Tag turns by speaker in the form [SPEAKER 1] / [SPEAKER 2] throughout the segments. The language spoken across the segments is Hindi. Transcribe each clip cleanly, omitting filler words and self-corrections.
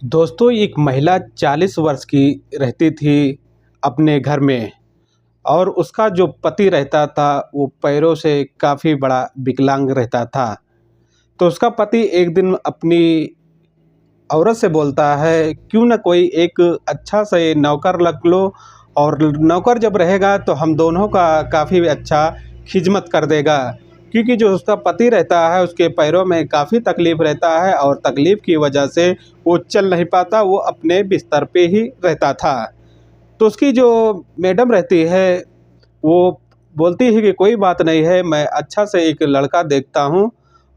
[SPEAKER 1] दोस्तों, एक महिला 40 वर्ष की रहती थी अपने घर में और उसका जो पति रहता था वो पैरों से काफ़ी बड़ा विकलांग रहता था। तो उसका पति एक दिन अपनी औरत से बोलता है, क्यों ना कोई एक अच्छा से नौकर रख लो और नौकर जब रहेगा तो हम दोनों का काफ़ी अच्छा खिदमत कर देगा। क्योंकि जो उसका पति रहता है उसके पैरों में काफ़ी तकलीफ़ रहता है और तकलीफ़ की वजह से वो चल नहीं पाता, वो अपने बिस्तर पे ही रहता था। तो उसकी जो मैडम रहती है वो बोलती है कि कोई बात नहीं है, मैं अच्छा से एक लड़का देखता हूँ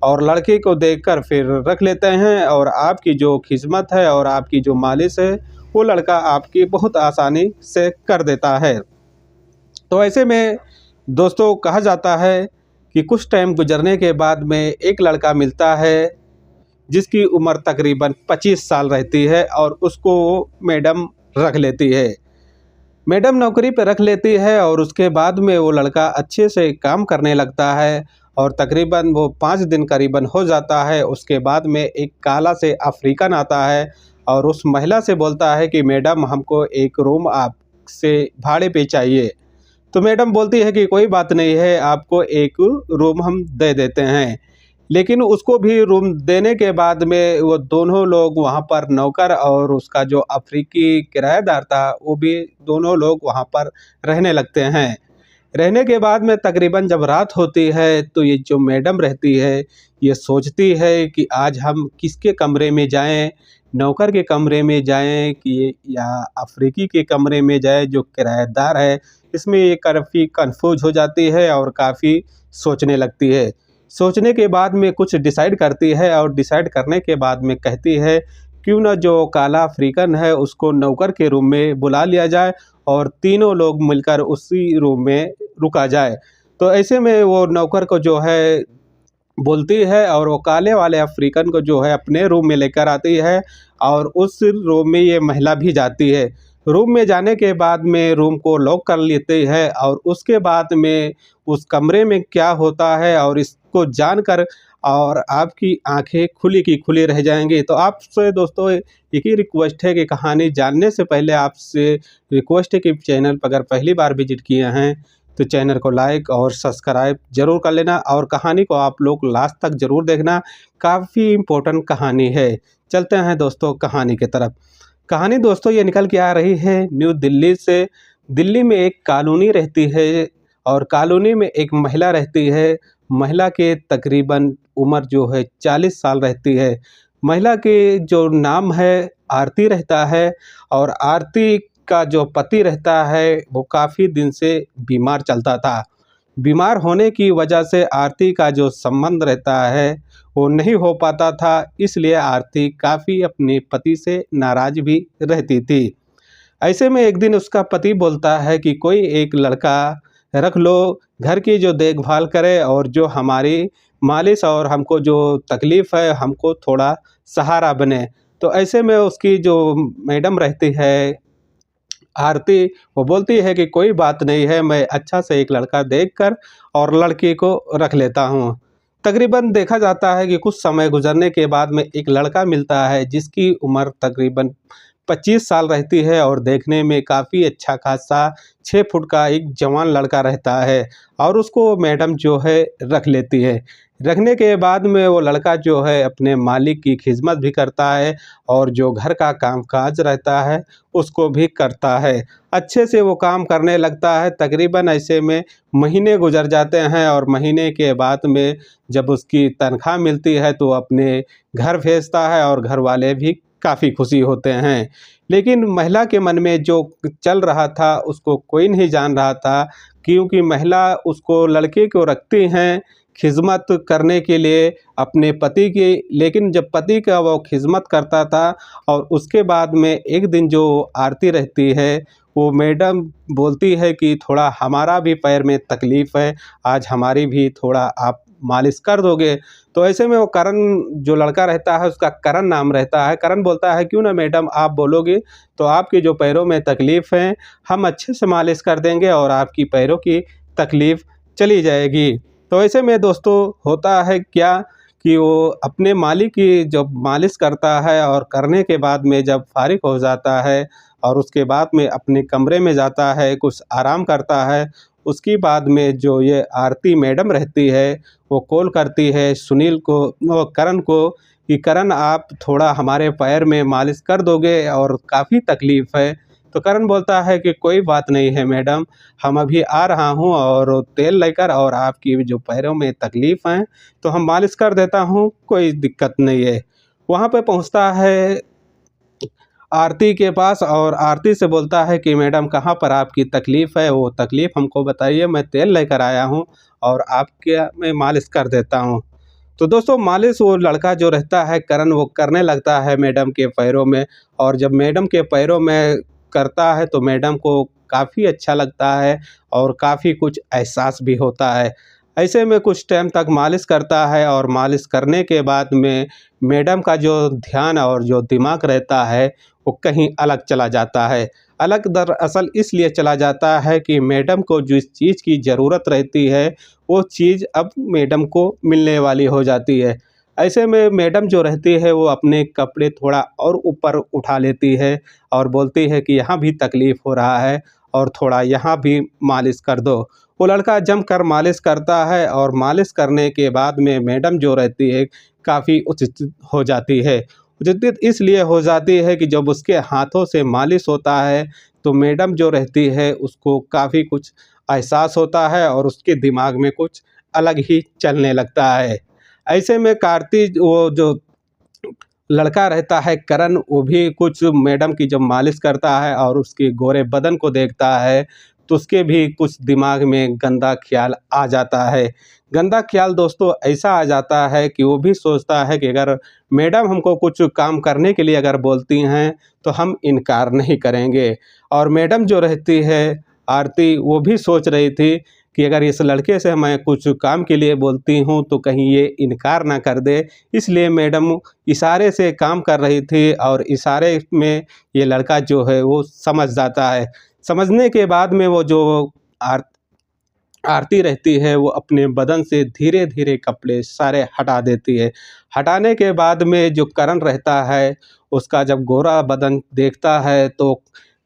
[SPEAKER 1] और लड़के को देखकर फिर रख लेते हैं और आपकी जो खिदमत है और आपकी जो मालिश है, वो लड़का आपकी बहुत आसानी से कर देता है। तो ऐसे में दोस्तों कहा जाता है कि कुछ टाइम गुजरने के बाद में एक लड़का मिलता है जिसकी उम्र तकरीबन 25 साल रहती है और उसको मैडम रख लेती है। मैडम नौकरी पे रख लेती है और उसके बाद में वो लड़का अच्छे से काम करने लगता है और तकरीबन वो 5 दिन करीबन हो जाता है। उसके बाद में एक काला से अफ्रीकन आता है और उस महिला से बोलता है कि मैडम हमको एक रूम आपसे भाड़े पे चाहिए। तो मैडम बोलती है कि कोई बात नहीं है, आपको एक रूम हम दे देते हैं। लेकिन उसको भी रूम देने के बाद में वो दोनों लोग वहाँ पर नौकर और उसका जो अफ्रीकी किराएदार था, वो भी दोनों लोग वहाँ पर रहने लगते हैं। रहने के बाद में तकरीबन जब रात होती है तो ये जो मैडम रहती है, ये सोचती है कि आज हम किसके कमरे में जाएँ, नौकर के कमरे में जाएँ कि या अफ्रीकी के कमरे में जाएँ जो किराएदार है। इसमें ये काफ़ी कन्फ्यूज़ हो जाती है और काफ़ी सोचने लगती है। सोचने के बाद में कुछ डिसाइड करती है और डिसाइड करने के बाद में कहती है, क्यों ना जो काला अफ्रीकन है उसको नौकर के रूम में बुला लिया जाए और तीनों लोग मिलकर उसी रूम में रुका जाए। तो ऐसे में वो नौकर को जो है बोलती है और वो काले वाले अफ्रीकन को जो है अपने रूम में लेकर आती है और उस रूम में ये महिला भी जाती है। रूम में जाने के बाद में रूम को लॉक कर लेती है और उसके बाद में उस कमरे में क्या होता है और इसको जानकर और आपकी आंखें खुली की खुली रह जाएंगी। तो आपसे दोस्तों एक ही रिक्वेस्ट है कि कहानी जानने से पहले आपसे रिक्वेस्ट है कि चैनल पर अगर पहली बार विजिट किए हैं तो चैनल को लाइक और सब्सक्राइब ज़रूर कर लेना और कहानी को आप लोग लास्ट तक ज़रूर देखना, काफ़ी इम्पोर्टेंट कहानी है। चलते हैं दोस्तों कहानी की तरफ। कहानी दोस्तों ये निकल के आ रही है न्यू दिल्ली से। दिल्ली में एक कॉलोनी रहती है और कॉलोनी में एक महिला रहती है। महिला के तकरीबन उम्र जो है 40 साल रहती है। महिला के जो नाम है आरती रहता है और आरती का जो पति रहता है वो काफ़ी दिन से बीमार चलता था। बीमार होने की वजह से आरती का जो संबंध रहता है वो नहीं हो पाता था, इसलिए आरती काफ़ी अपने पति से नाराज़ भी रहती थी। ऐसे में एक दिन उसका पति बोलता है कि कोई एक लड़का रख लो, घर की जो देखभाल करे और जो हमारी मालिश और हमको जो तकलीफ़ है हमको थोड़ा सहारा बने। तो ऐसे में उसकी जो मैडम रहती है आरती, वो बोलती है कि कोई बात नहीं है, मैं अच्छा से एक लड़का देखकर और लड़की को रख लेता हूँ। तकरीबन देखा जाता है कि कुछ समय गुजरने के बाद में एक लड़का मिलता है जिसकी उम्र तकरीबन 25 साल रहती है और देखने में काफ़ी अच्छा खासा 6 फुट का एक जवान लड़का रहता है और उसको मैडम जो है रख लेती है। रखने के बाद में वो लड़का जो है अपने मालिक की खिदमत भी करता है और जो घर का काम-काज रहता है उसको भी करता है। अच्छे से वो काम करने लगता है। तकरीबन ऐसे में महीने गुज़र जाते हैं और महीने के बाद में जब उसकी तनख्वाह मिलती है तो अपने घर भेजता है और घर वाले भी काफ़ी खुशी होते हैं। लेकिन महिला के मन में जो चल रहा था उसको कोई नहीं जान रहा था, क्योंकि महिला उसको लड़के को रखती हैं खिदमत करने के लिए अपने पति की, लेकिन जब पति का वो खिदमत करता था और उसके बाद में एक दिन जो आरती रहती है वो मैडम बोलती है कि थोड़ा हमारा भी पैर में तकलीफ़ है, आज हमारी भी थोड़ा आप मालिश कर दोगे। तो ऐसे में वो करण जो लड़का रहता है उसका करण नाम रहता है। करण बोलता है क्यों ना मैडम आप बोलोगे तो आपके जो पैरों में तकलीफ़ है हम अच्छे से मालिश कर देंगे और आपकी पैरों की तकलीफ़ चली जाएगी। तो ऐसे में दोस्तों होता है क्या कि वो अपने मालिक की जब मालिश करता है और करने के बाद में जब फ़ारिग हो जाता है और उसके बाद में अपने कमरे में जाता है, कुछ आराम करता है। उसके बाद में जो ये आरती मैडम रहती है, वो कॉल करती है सुनील को, वो करण को, कि करण आप थोड़ा हमारे पैर में मालिश कर दोगे और काफ़ी तकलीफ़ है। तो करण बोलता है कि कोई बात नहीं है मैडम, हम अभी आ रहा हूँ और तेल लेकर, और आपकी जो पैरों में तकलीफ़ है तो हम मालिश कर देता हूँ, कोई दिक्कत नहीं है। वहाँ पे पहुँचता है आरती के पास और आरती से बोलता है कि मैडम कहाँ पर आपकी तकलीफ़ है, वो तकलीफ़ हमको बताइए, मैं तेल लेकर आया हूँ और आपके मैं मालिश कर देता हूँ। तो दोस्तों मालिश वो लड़का जो रहता है करण, वो करने लगता है मैडम के पैरों में, और जब मैडम के पैरों में करता है तो मैडम को काफ़ी अच्छा लगता है और काफ़ी कुछ एहसास भी होता है। ऐसे में कुछ टाइम तक मालिश करता है और मालिश करने के बाद में मैडम का जो ध्यान और जो दिमाग रहता है वो कहीं अलग चला जाता है। अलग दरअसल इसलिए चला जाता है कि मैडम को जिस चीज़ की ज़रूरत रहती है वो चीज़ अब मैडम को मिलने वाली हो जाती है। ऐसे में मैडम जो रहती है वो अपने कपड़े थोड़ा और ऊपर उठा लेती है और बोलती है कि यहाँ भी तकलीफ़ हो रहा है और थोड़ा यहाँ भी मालिश कर दो। वो लड़का जमकर मालिश करता है और मालिश करने के बाद में मैडम जो रहती है काफ़ी उत्तेजित हो जाती है। उत्तेजित इसलिए हो जाती है कि जब उसके हाथों से मालिश होता है तो मैडम जो रहती है उसको काफ़ी कुछ एहसास होता है और उसके दिमाग में कुछ अलग ही चलने लगता है। ऐसे में कार्ती वो जो लड़का रहता है करण, वो भी कुछ मैडम की जब मालिश करता है और उसके गोरे बदन को देखता है तो उसके भी कुछ दिमाग में गंदा ख्याल आ जाता है। गंदा ख्याल दोस्तों ऐसा आ जाता है कि वो भी सोचता है कि अगर मैडम हमको कुछ काम करने के लिए अगर बोलती हैं तो हम इनकार नहीं करेंगे। और मैडम जो रहती है आरती, वो भी सोच रही थी कि अगर इस लड़के से मैं कुछ काम के लिए बोलती हूँ तो कहीं ये इनकार ना कर दे, इसलिए मैडम इशारे से काम कर रही थी और इशारे में ये लड़का जो है वो समझ जाता है। समझने के बाद में वो जो आर आरती रहती है वो अपने बदन से धीरे-धीरे कपड़े सारे हटा देती है। हटाने के बाद में जो करण रहता है, उसका जब गोरा बदन देखता है तो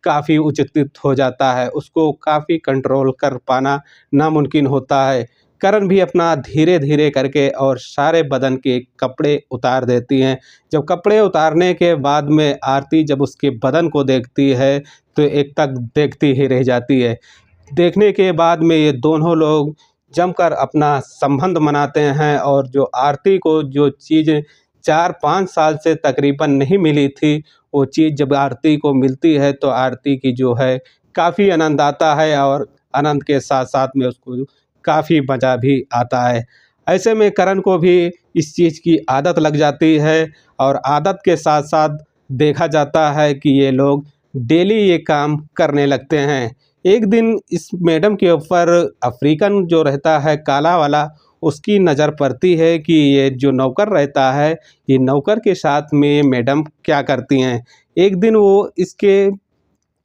[SPEAKER 1] काफ़ी उत्तेजित हो जाता है। उसको काफ़ी कंट्रोल कर पाना नामुमकिन होता है। करण भी अपना धीरे-धीरे करके और सारे बदन के कपड़े उतार देती हैं। जब कपड़े उतारने के बाद में आरती जब उसके बदन को देखती है, तो एक टक देखती ही रह जाती है। देखने के बाद में ये दोनों लोग जमकर अपना संबंध मनाते हैं और जो आरती को जो चीज़ 4-5 साल से तकरीबन नहीं मिली थी, वो चीज़ जब आरती को मिलती है तो आरती की जो है काफ़ी आनंद आता है और आनंद के साथ-साथ में उसको काफ़ी मज़ा भी आता है। ऐसे में करण को भी इस चीज़ की आदत लग जाती है और आदत के साथ-साथ देखा जाता है कि ये लोग डेली ये काम करने लगते हैं। एक दिन इस मैडम के ऊपर अफ्रीकन जो रहता है काला वाला, उसकी नज़र पड़ती है कि ये जो नौकर रहता है, ये नौकर के साथ में मैडम क्या करती हैं। एक दिन वो इसके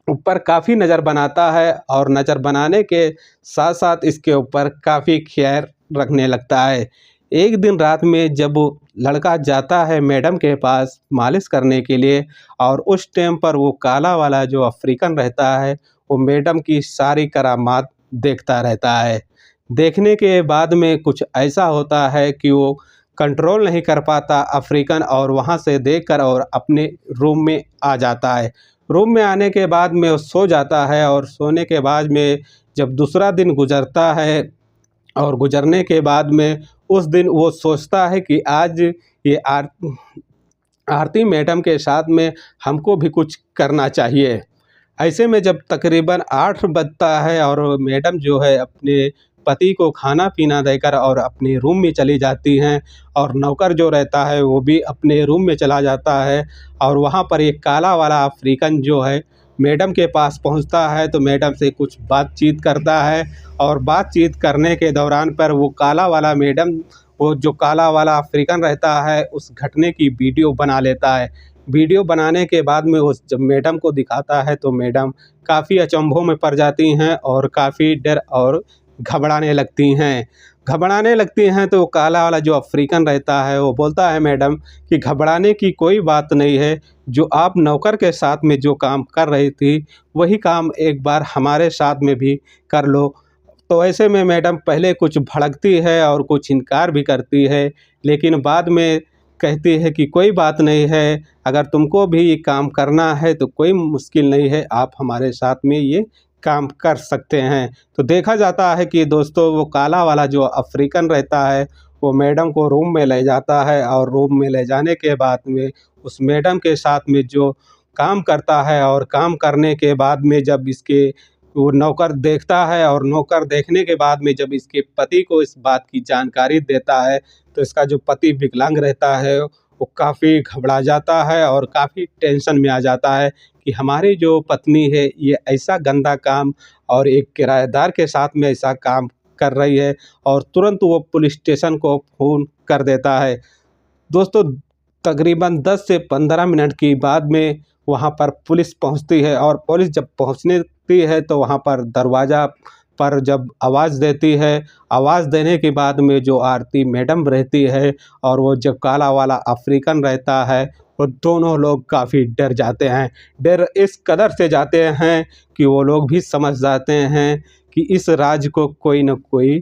[SPEAKER 1] ऊपर काफ़ी नज़र बनाता है और नज़र बनाने के साथ-साथ इसके ऊपर काफ़ी ख़ैर रखने लगता है। एक दिन रात में जब लड़का जाता है मैडम के पास मालिश करने के लिए और उस टाइम पर वो काला वाला जो अफ्रीकन रहता है, वो मैडम की सारी करामात देखता रहता है। देखने के बाद में कुछ ऐसा होता है कि वो कंट्रोल नहीं कर पाता अफ्रीकन, और वहाँ से देखकर और अपने रूम में आ जाता है। रूम में आने के बाद में वो सो जाता है और सोने के बाद में जब दूसरा दिन गुज़रता है और गुज़रने के बाद में उस दिन वो सोचता है कि आज ये आरती मैडम के साथ में हमको भी कुछ करना चाहिए। ऐसे में जब तकरीबन 8 बजता है और मैडम जो है अपने पति को खाना-पीना देकर और अपने रूम में चली जाती हैं और नौकर जो रहता है वो भी अपने रूम में चला जाता है, और वहाँ पर एक काला वाला अफ्रीकन जो है मैडम के पास पहुँचता है तो मैडम से कुछ बातचीत करता है, और बातचीत करने के दौरान पर वो काला वाला मैडम, वो जो काला वाला अफ्रीकन रहता है उस घटने की वीडियो बना लेता है। वीडियो बनाने के बाद में उस जब मैडम को दिखाता है तो मैडम काफ़ी अचंभों में पड़ जाती हैं और काफ़ी डर और घबराने लगती हैं। घबराने लगती हैं तो काला वाला जो अफ्रीकन रहता है वो बोलता है मैडम कि घबराने की कोई बात नहीं है, जो आप नौकर के साथ में जो काम कर रही थी वही काम एक बार हमारे साथ में भी कर लो। तो ऐसे में मैडम पहले कुछ भड़कती है और कुछ इनकार भी करती है, लेकिन बाद में कहती है कि कोई बात नहीं है, अगर तुमको भी ये काम करना है तो कोई मुश्किल नहीं है, आप हमारे साथ में ये काम कर सकते हैं। तो देखा जाता है कि दोस्तों वो काला वाला जो अफ्रीकन रहता है वो मैडम को रूम में ले जाता है और रूम में ले जाने के बाद में उस मैडम के साथ में जो काम करता है और काम करने के बाद में जब इसके वो नौकर देखता है और नौकर देखने के बाद में जब इसके पति को इस बात की जानकारी देता है तो इसका जो पति विकलांग रहता है वो काफ़ी घबरा जाता है और काफ़ी टेंशन में आ जाता है कि हमारी जो पत्नी है ये ऐसा गंदा काम और एक किराएदार के साथ में ऐसा काम कर रही है, और तुरंत वो पुलिस स्टेशन को फ़ोन कर देता है। दोस्तों तकरीबन 10 से 15 मिनट की बाद में वहाँ पर पुलिस पहुँचती है, और पुलिस जब पहुँचती है तो वहाँ पर दरवाज़ा पर जब आवाज़ देती है, आवाज़ देने के बाद में जो आरती मैडम रहती है और वो जो काला वाला अफ्रीकन रहता है वो दोनों लोग काफ़ी डर जाते हैं। डर इस कदर से जाते हैं कि वो लोग भी समझ जाते हैं कि इस राज को कोई न कोई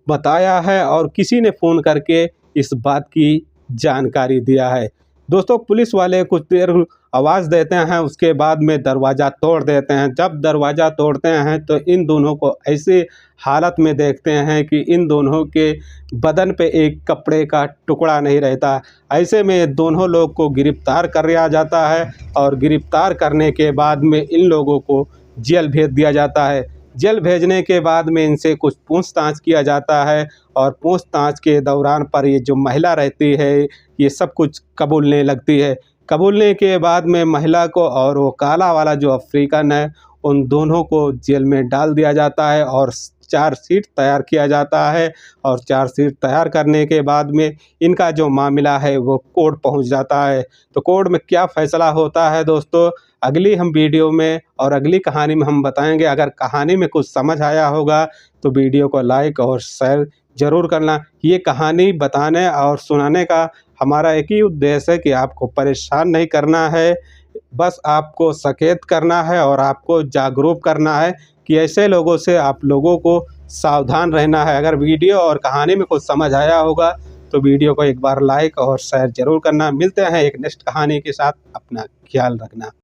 [SPEAKER 1] बताया है और किसी ने फ़ोन करके इस बात की जानकारी दिया है। दोस्तों पुलिस वाले कुछ देर आवाज़ देते हैं, उसके बाद में दरवाज़ा तोड़ देते हैं। जब दरवाज़ा तोड़ते हैं तो इन दोनों को ऐसी हालत में देखते हैं कि इन दोनों के बदन पे एक कपड़े का टुकड़ा नहीं रहता। ऐसे में दोनों लोग को गिरफ़्तार कर लिया जाता है और गिरफ़्तार करने के बाद में इन लोगों को जेल भेज दिया जाता है। जेल भेजने के बाद में इनसे कुछ पूछताछ किया जाता है और पूछताछ के दौरान पर ये जो महिला रहती है ये सब कुछ कबूलने लगती है। कबूलने के बाद में महिला को और वो काला वाला जो अफ्रीकन है उन दोनों को जेल में डाल दिया जाता है और चार्जशीट तैयार किया जाता है, और चार्जशीट तैयार करने के बाद में इनका जो मामला है वो कोर्ट पहुंच जाता है। तो कोर्ट में क्या फ़ैसला होता है दोस्तों, अगली हम वीडियो में और अगली कहानी में हम बताएंगे। अगर कहानी में कुछ समझ आया होगा तो वीडियो को लाइक और शेयर ज़रूर करना। ये कहानी बताने और सुनाने का हमारा एक ही उद्देश्य है कि आपको परेशान नहीं करना है, बस आपको सचेत करना है और आपको जागरूक करना है कि ऐसे लोगों से आप लोगों को सावधान रहना है। अगर वीडियो और कहानी में कुछ समझ आया होगा तो वीडियो को एक बार लाइक और शेयर ज़रूर करना। मिलते हैं एक नेक्स्ट कहानी के साथ, अपना ख्याल रखना।